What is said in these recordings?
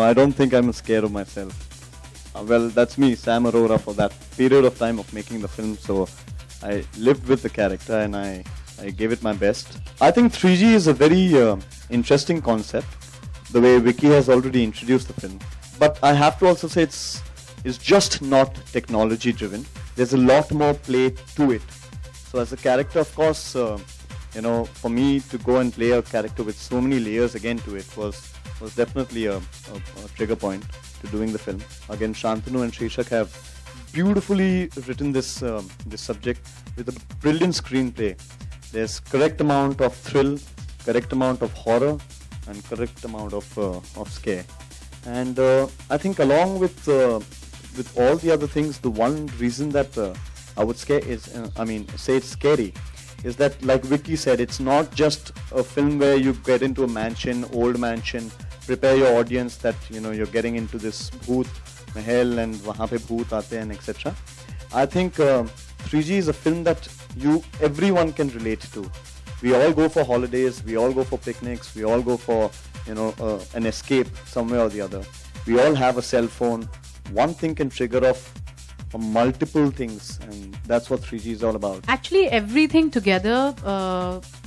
I don't think I'm scared of myself. Well, that's me, Sam Arora, for that period of time of making the film. So I lived with the character and I gave it my best. I think 3G is a very interesting concept, the way Vicky has already introduced the film. But I have to also say it's just not technology driven. There's a lot more play to it. So as a character, of course, for me to go and play a character with so many layers again to it was definitely a trigger point to doing the film. Again, Shantanu and Shishak have beautifully written this subject with a brilliant screenplay. There's correct amount of thrill, correct amount of horror, and correct amount of scare. And I think along with all the other things, the one reason that I would say it's scary is that, like Vicky said, it's not just a film where you get into a mansion, old mansion, prepare your audience that you're getting into this bhoot mahal and wahan pe bhoot aate and etc. I think 3G is a film that everyone can relate to. We all go for holidays, we all go for picnics, we all go for an escape somewhere or the other. We all have a cell phone. One thing can trigger off multiple things, and that's what 3G is all about. Actually, everything together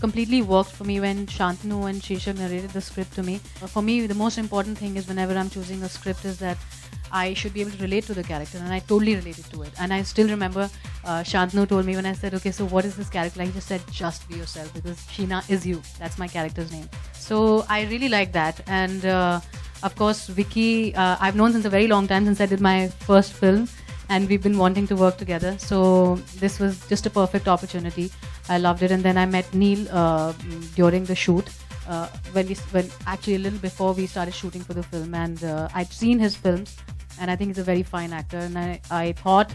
completely worked for me when Shantanu and Shishak narrated the script to me. For me, the most important thing is whenever I'm choosing a script is that I should be able to relate to the character, and I totally related to it. And I still remember Shantanu told me when I said, okay, so what is this character like? He just said, just be yourself, because Sheena is you. That's my character's name. So I really like that. And of course, Vicky, I've known since a very long time, since I did my first film. And we've been wanting to work together. So this was just a perfect opportunity. I loved it. And then I met Neil during the shoot, when actually a little before we started shooting for the film. And I'd seen his films, and I think he's a very fine actor. And I thought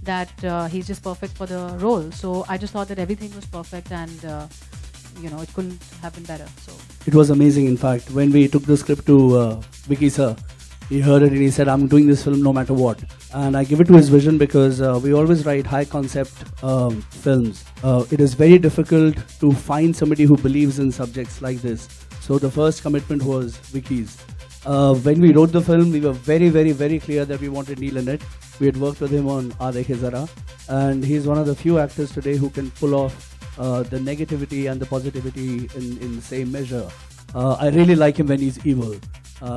that he's just perfect for the role. So I just thought that everything was perfect, and it couldn't have been better. So it was amazing. In fact, when we took the script to Vicky sir, he heard it and he said, I'm doing this film no matter what. And I give it to his vision because we always write high concept films. It is very difficult to find somebody who believes in subjects like this. So the first commitment was Vicky's. When we wrote the film, we were very, very, very clear that we wanted Neil in it. We had worked with him on Aadhe Ke Zara, and he's one of the few actors today who can pull off the negativity and the positivity in the same measure. I really like him when he's evil.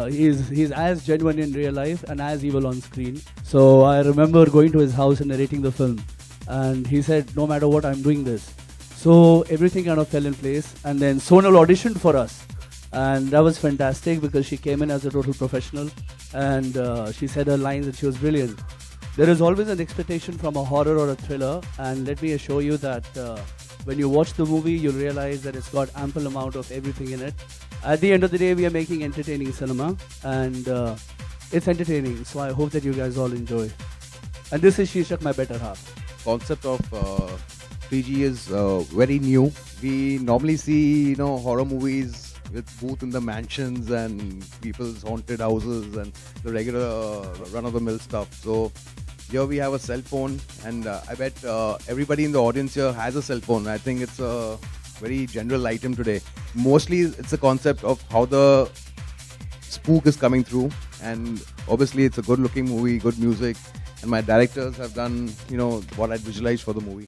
He's as genuine in real life and as evil on screen. So I remember going to his house and narrating the film, and he said, no matter what, I'm doing this. So everything kind of fell in place, and then Sonal auditioned for us, and that was fantastic because she came in as a total professional, and she said her lines and she was brilliant. There is always an expectation from a horror or a thriller, and let me assure you that when you watch the movie, you'll realize that it's got ample amount of everything in it. At the end of the day, we are making entertaining cinema, and it's entertaining, so I hope that you guys all enjoy. And this is Shishak, my better half. Concept of 3G is very new. We normally see, horror movies with booth in the mansions and people's haunted houses and the regular run-of-the-mill stuff. So here we have a cell phone, and I bet everybody in the audience here has a cell phone. I think it's a very general item today. Mostly it's a concept of how the spook is coming through, and obviously it's a good looking movie, good music, and my directors have done what I'd visualized for the movie.